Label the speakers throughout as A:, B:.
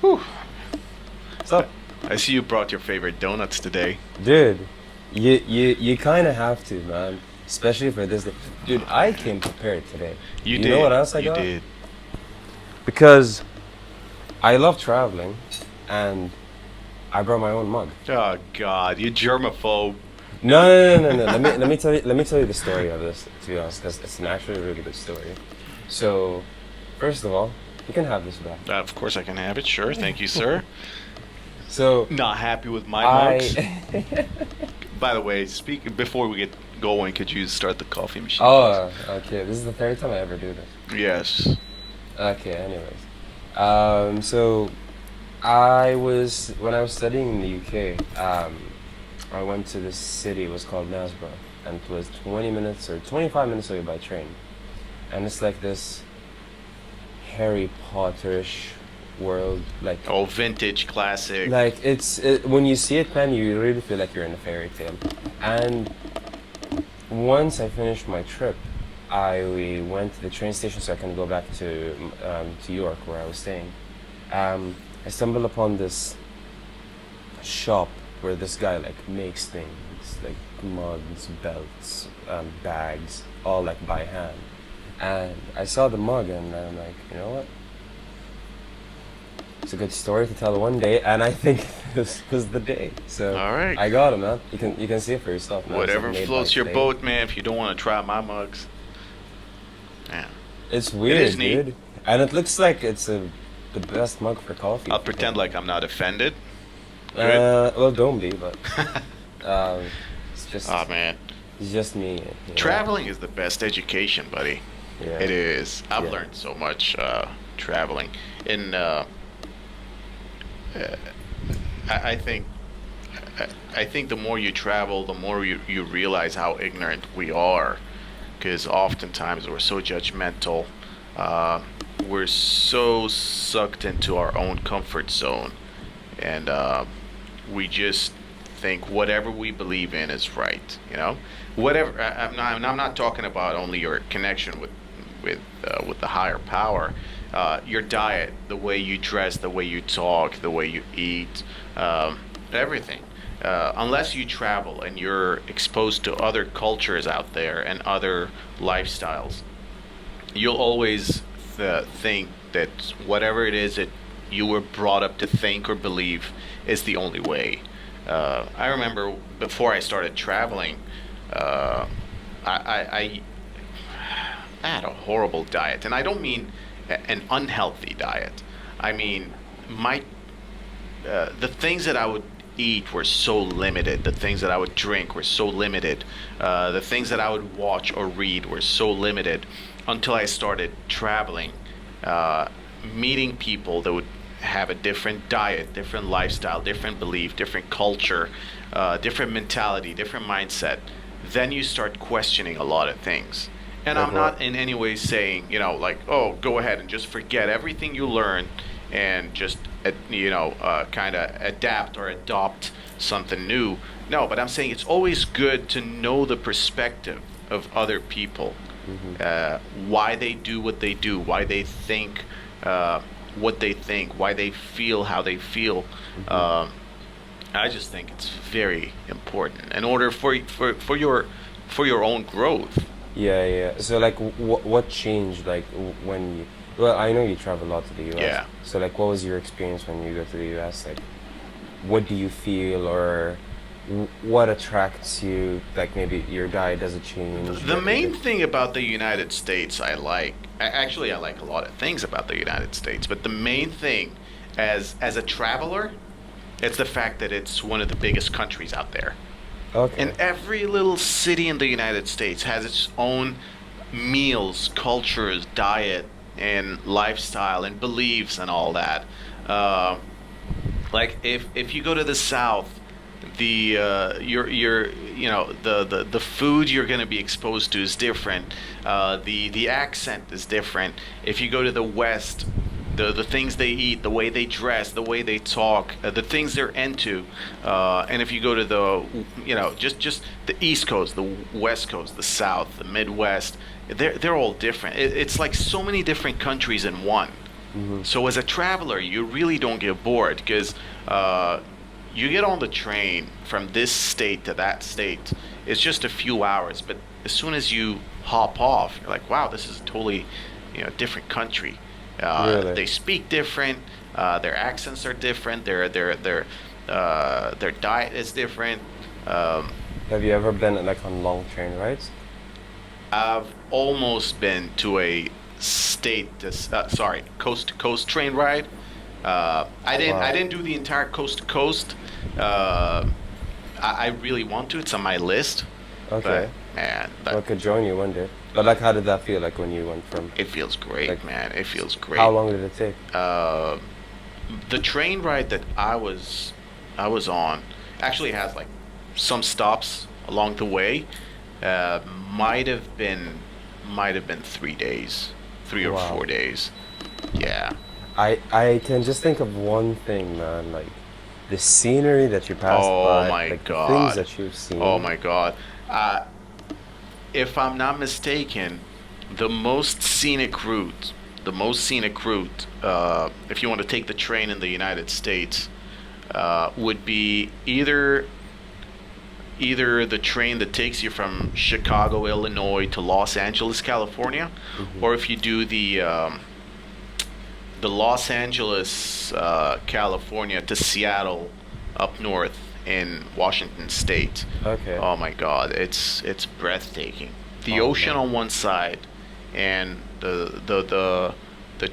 A: Whew.
B: What's up,
A: I see you brought your favorite donuts today.
B: dude? You kind of have to, man. Especially for this day. Dude,
A: Oh
B: I
A: man,
B: came prepared today.
A: you
B: You know what
A: did,
B: else I
A: you
B: got?
A: did.
B: Because I love traveling, and I brought my own mug.
A: Oh God, you germaphobe.
B: No. Let me tell you the story of this. To be honest, because it's an actually really good story. So, first of all, you can have this back.
A: Of course I can have it. Sure, thank you, sir.
B: So,
A: Not happy with my mugs.
B: I.
A: By the way, speak before we get going. Could you start the coffee machine, please?
B: Oh, okay. This is the third time I ever do this.
A: Yes.
B: Okay, anyways. So when I was studying in the UK, I went to this city, it was called Nasborough, and it was 20 minutes or 25 minutes away by train. And it's like this Harry Potterish world,
A: Oh, vintage classic.
B: when you see it, man, you really feel like you're in a fairy tale. And once I finished my trip, I went to the train station so I can go back to York where I was staying. I stumbled upon this shop where this guy like makes things like mugs, belts, bags, all like by hand. And I saw the mug and I'm like, you know what? It's a good story to tell one day, and I think this was the day. So
A: All right.
B: I got it, man. You can see it for yourself, man. It's like
A: Whatever
B: made by
A: floats your
B: clay.
A: boat, man. If you don't want to try my mugs, man,
B: It's
A: it is
B: weird,
A: neat.
B: dude. And it looks like it's the best mug for coffee,
A: I'll
B: if you
A: pretend
B: think.
A: like I'm not offended. Good.
B: Well, don't be, but um, it's
A: Oh
B: just
A: man,
B: it's just me, you know.
A: traveling is the best education, buddy.
B: Yeah,
A: It is. I've
B: yeah.
A: learned so much traveling. In uh, I think I think the more you travel, the more you realize how ignorant we are, because oftentimes we're so judgmental. Uh, we're so sucked into our own comfort zone, and we just think whatever we believe in is right. Whatever. I'm not talking about only your connection with the higher power. Your diet, the way you dress, the way you talk, the way you eat, everything. Unless you travel and you're exposed to other cultures out there and other lifestyles, you'll always think that whatever it is that you were brought up to think or believe is the only way. I remember before I started traveling, uh, I had a horrible diet, and I don't mean an unhealthy diet. I mean my the things that I would eat were so limited. The things that I would drink were so limited. The things that I would watch or read were so limited until I started traveling, uh, meeting people that would have a different diet, different lifestyle, different belief, different culture, different mentality, different mindset. Then you start questioning a lot of things. And
B: Like
A: I'm
B: what?
A: not in any way saying, like, oh, go ahead and just forget everything you learn and just, kind of adapt or adopt something new. No, but I'm saying it's always good to know the perspective of other people,
B: Hmm.
A: why they do what they do, why they think uh, what they think, why they feel how they feel.
B: Hmm.
A: Um, I just think it's very important in order for your own growth.
B: Yeah. So like, what changed like when you? Well, I know you travel a lot to the U.S.
A: Yeah.
B: So like, what was your experience when you go to the U.S.? Like, what do you feel, or what attracts you? Like, maybe your diet doesn't change.
A: The main thing about the United States actually I like a lot of things about the United States, but the main thing as a traveler, it's the fact that it's one of the biggest countries out there. And
B: Okay.
A: every little city in the United States has its own meals, cultures, diet, and lifestyle, and beliefs, and all that. Uh, like if you go to the South, the the food you're going to be exposed to is different. The accent is different. If you go to the West, the things they eat, the way they dress, the way they talk, the things they're into. And if you go to the, just the East Coast, the West Coast, the South, the Midwest, they're all different. It's like so many different countries in one.
B: Mm-hmm.
A: So as a traveler, you really don't get bored because you get on the train from this state to that state. It's just a few hours, but as soon as you hop off, you're like, wow, this is a totally, different country.
B: Really?
A: They speak different. Their accents are different. Their diet is different. Um,
B: Have you ever been like on long train rides?
A: I've almost been to a coast to coast train ride. I
B: Wow.
A: didn't do the entire coast to coast. Uh, I really want to. It's on my list, but
B: Okay.
A: man,
B: Well, I could join you one day. But like, how did that feel like when you went from
A: it feels
B: like,
A: great, man. It feels
B: how
A: great.
B: long did it take?
A: Uh, the train ride that I was on actually has like some stops along the way. Uh, might have been might have been 3 days, 3 or 4
B: Wow.
A: days. Yeah.
B: I can just think of one thing, man. Like the scenery that you passed
A: Oh
B: by,
A: my
B: like the things
A: God.
B: that you've
A: Oh
B: seen.
A: my God. Uh, if I'm not mistaken, the most scenic route, if you want to take the train in the United States, would be either the train that takes you from Chicago, Illinois to Los Angeles, California,
B: Hmm.
A: or if you do the Los Angeles, California to Seattle up north in Washington State.
B: Okay.
A: Oh my God, it's breathtaking. The
B: Oh
A: ocean
B: man.
A: on one side, and the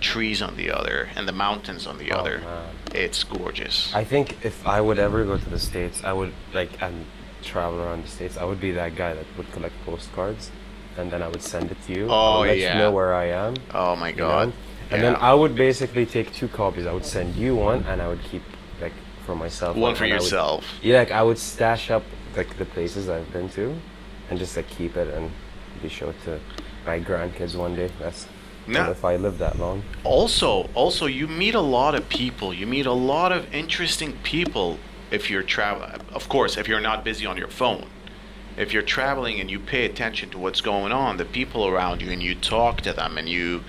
A: trees on the other, and the mountains on the
B: Oh
A: other.
B: man.
A: It's gorgeous.
B: I think if I would ever go to the States, I would like and travel around the States, I would be that guy that would collect postcards and then I would send it to you. I
A: Oh
B: would let you know
A: yeah.
B: where I am,
A: Oh my
B: you
A: God.
B: know? And then
A: Yeah.
B: I would basically take two copies. I would send you one and I would keep like for myself
A: One
B: one
A: for
B: and I would
A: yourself.
B: yeah, like I would stash up like the places I've been to and just like keep it and be show it to my grandkids one day. That's well
A: No.
B: if I live that long.
A: Also, you meet a lot of people. You meet a lot of interesting people if you're traveling. Of course, if you're not busy on your phone. If you're traveling and you pay attention to what's going on, the people around you, and you talk to them and you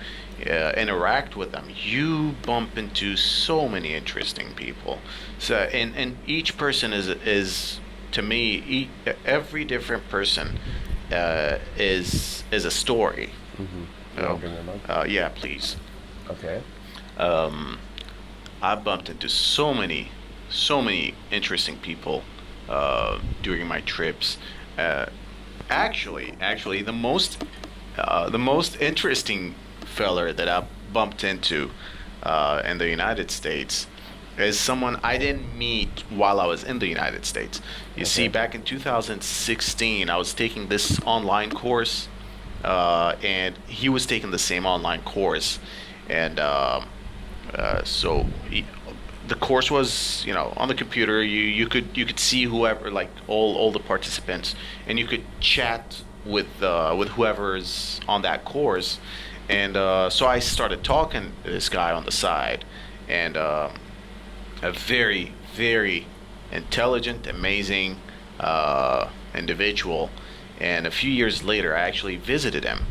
A: interact with them, you bump into so many interesting people. So, and each person is to me, every different person is a story.
B: Mm-hmm.
A: You
B: You want
A: know?
B: to bring them up?
A: Yeah, please.
B: Okay.
A: Um, I bumped into so many interesting people during my trips. Uh, actually, the most interesting feller that I bumped into in the United States is someone I didn't meet while I was in the United States. You see,
B: Okay.
A: back in 2016, I was taking this online course, and he was taking the same online course, and so the course was, on the computer. You could see whoever, like all the participants, and you could chat with whoever's on that course. And so I started talking to this guy on the side, and a very very intelligent, amazing individual. And a few years later, I actually visited him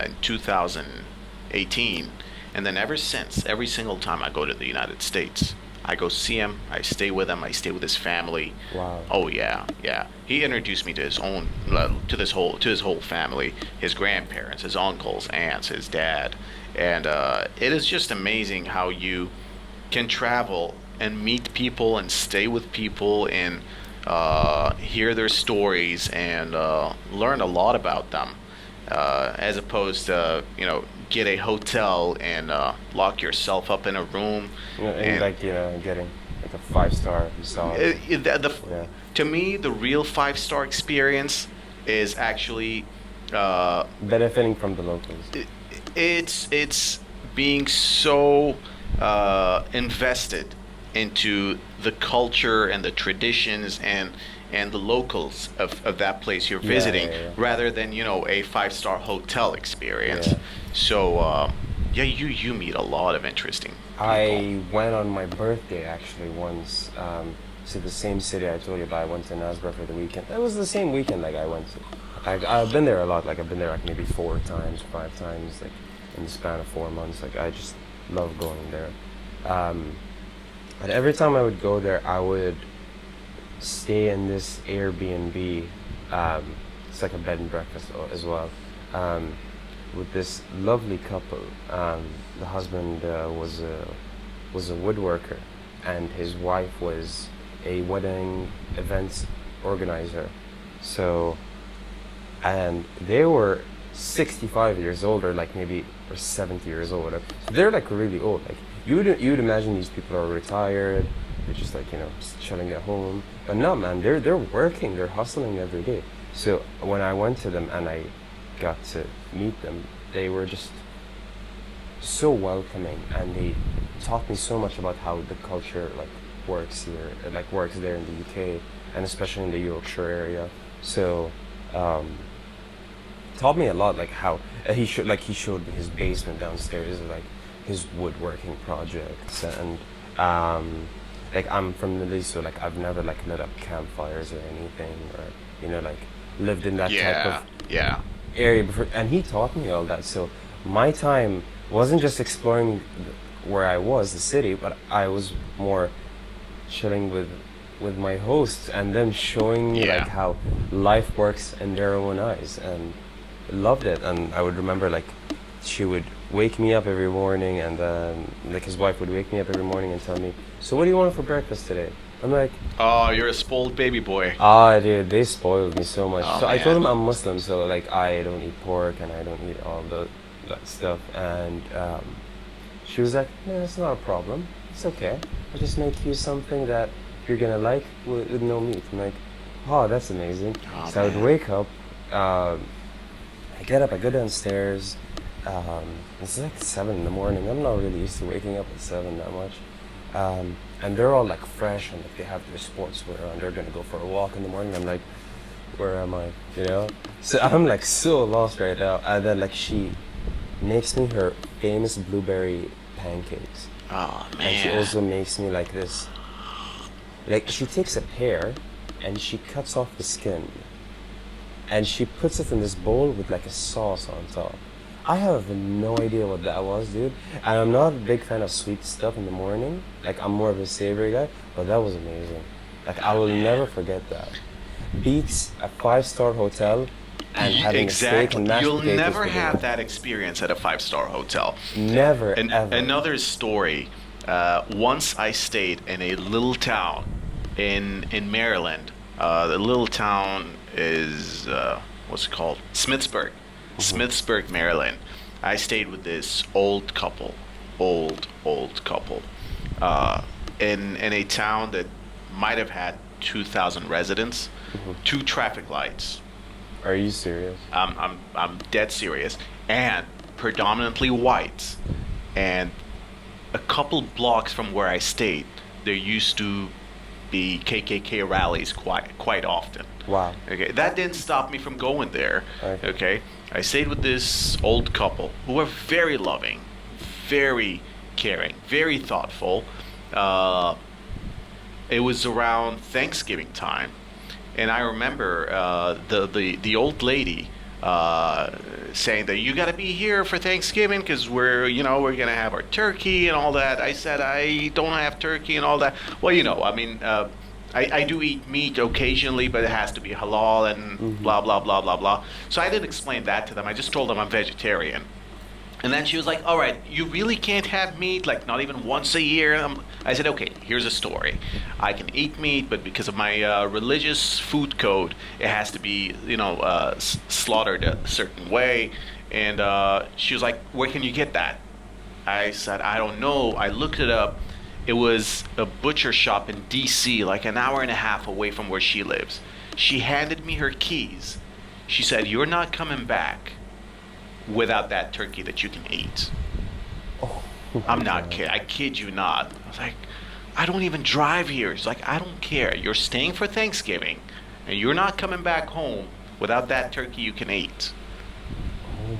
A: in 2018. And then ever since, every single time I go to the United States, I go see him, I stay with him, I stay with his family.
B: Wow.
A: Oh yeah, yeah. He introduced me to his whole family, his grandparents, his uncles, aunts, his dad, and it is just amazing how you can travel and meet people and stay with people and hear their stories and learn a lot about them, as opposed to get a hotel and lock yourself up in a room.
B: You know, and
A: And
B: like getting like a 5 star resort. Yeah.
A: to me, the real 5-star experience is actually uh,
B: Benefiting from the locals.
A: it, it's being so invested into the culture and the traditions and the locals of that place you're
B: Yeah,
A: visiting,
B: yeah,
A: rather than a 5-star hotel experience.
B: yeah.
A: So yeah, you meet a lot of interesting people.
B: I went on my birthday actually once to the same city I told you about. I went to Nasbra for the weekend. It was the same weekend like I went to. I've been there a lot. Like I've been there like maybe 4 times, 5 times, like in the span of 4 months. Like I just love going there. Um, and every time I would go there, I would stay in this Airbnb. Um, it's like a bed and breakfast as well. Um, with this lovely couple. The husband was a woodworker, and his wife was a wedding events organizer. So, and they were 65 years old, or like maybe or 70 years old. Whatever. So they're like really old. Like you'd imagine these people are retired. They're just like just chilling at home. But no, man, they're working. They're hustling every day. So when I went to them and I got to meet them, they were just so welcoming, and they taught me so much about how the culture like works here, like works there in the UK, and especially in the Yorkshire area. So um, taught me a lot, like how he showed me his basement downstairs, like his woodworking projects, and like I'm from the Middle East, so like I've never like lit up campfires or anything, or like lived in that type of
A: Yeah, yeah.
B: area before, and he taught me all that. So my time wasn't just exploring where I was, the city, but I was more chilling with my hosts and them showing me like
A: Yeah.
B: how life works in their own eyes, and loved it. And I would remember like she would wake me up every morning, and then like his wife would wake me up every morning and tell me, so what do you want for breakfast today? I'm like,
A: Oh, you're a spoiled baby boy.
B: ah, dude, they spoiled me so much.
A: Oh
B: So I told
A: man.
B: them I'm Muslim, so like I don't eat pork and I don't eat all that stuff. And she was like, no, it's not a problem. It's okay. I'll just make you something that you're gonna like with no meat. I'm like, oh, that's amazing.
A: Oh
B: So I would
A: man.
B: wake up, um, I get up, I go downstairs. Um, it's like 7 in the morning. I'm not really used to waking up at 7 that much. And they're all like fresh, and like they have their sportswear and they're gonna go for a walk in the morning. I'm like, where am I? So I'm like so lost right now. And then like she makes me her famous blueberry pancakes,
A: Oh
B: and she
A: man.
B: also makes me like this. Like she takes a pear and she cuts off the skin and she puts it in this bowl with like a sauce on top. I have no idea what that was, dude. And I'm not a big fan of sweet stuff in the morning. Like I'm more of a savory guy, but that was amazing. Like I
A: Oh
B: will
A: man.
B: never forget that. Beats a five-star hotel and having a steak
A: Exactly.
B: and mashed
A: You'll
B: potatoes
A: never
B: for
A: have
B: dinner.
A: that experience at a five-star hotel.
B: Never
A: And
B: ever.
A: another story. Once I stayed in a little town in Maryland. The little town is what's it called? Smithsburg,
B: Mhm.
A: Smithsburg, Maryland. I stayed with this old couple, old couple, uh, in a town that might have had 2,000 residents,
B: Mhm.
A: two traffic lights.
B: Are you serious?
A: I'm dead serious, and predominantly whites. And a couple blocks from where I stayed, there used to be KKK rallies quite often.
B: Wow.
A: Okay, that didn't stop me from going there.
B: Okay.
A: Okay, I stayed with this old couple who were very loving, very caring, very thoughtful. Uh, it was around Thanksgiving time, and I remember the old lady saying that you got to be here for Thanksgiving because we're gonna have our turkey and all that. I said I don't have turkey and all that. Well, I mean. I do eat meat occasionally, but it has to be halal and
B: Mhm.
A: blah blah blah blah blah. So I didn't explain that to them. I just told them I'm vegetarian. And then she was like, "All right, you really can't have meat, like not even once a year." I said, "Okay, here's a story. I can eat meat, but because of my religious food code, it has to be, slaughtered a certain way." And she was like, "Where can you get that?" I said, "I don't know." I looked it up. It was a butcher shop in D.C., like an hour and a half away from where she lives. She handed me her keys. She said, "You're not coming back without that turkey that you can eat."
B: Oh
A: I'm
B: my
A: not
B: God.
A: kidding. I kid you not. I was like, "I don't even drive here." She's like, "I don't care. You're staying for Thanksgiving, and you're not coming back home without that turkey you can eat."
B: Oh my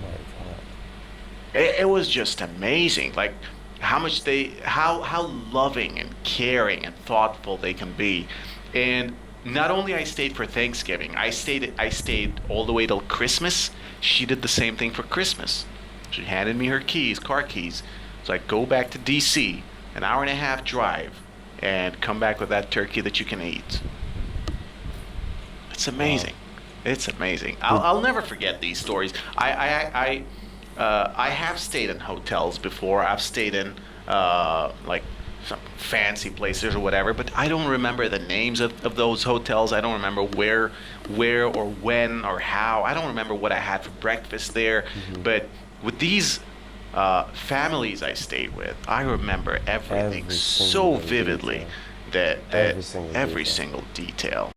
B: God.
A: It was just amazing. Like how much how loving and caring and thoughtful they can be. And not only I stayed for Thanksgiving, I stayed all the way till Christmas. She did the same thing for Christmas. She handed me her keys, car keys. It's like go back to DC, an hour and a half drive, and come back with that turkey that you can eat. It's amazing. It's amazing. I'll never forget these stories. I have stayed in hotels before. I've stayed in like some fancy places or whatever, but I don't remember the names of those hotels. I don't remember where or when or how. I don't remember what I had for breakfast there. But with these families I stayed with, I remember everything
B: Every
A: so
B: single
A: vividly
B: detail.
A: that
B: Every single
A: every
B: detail.
A: single detail.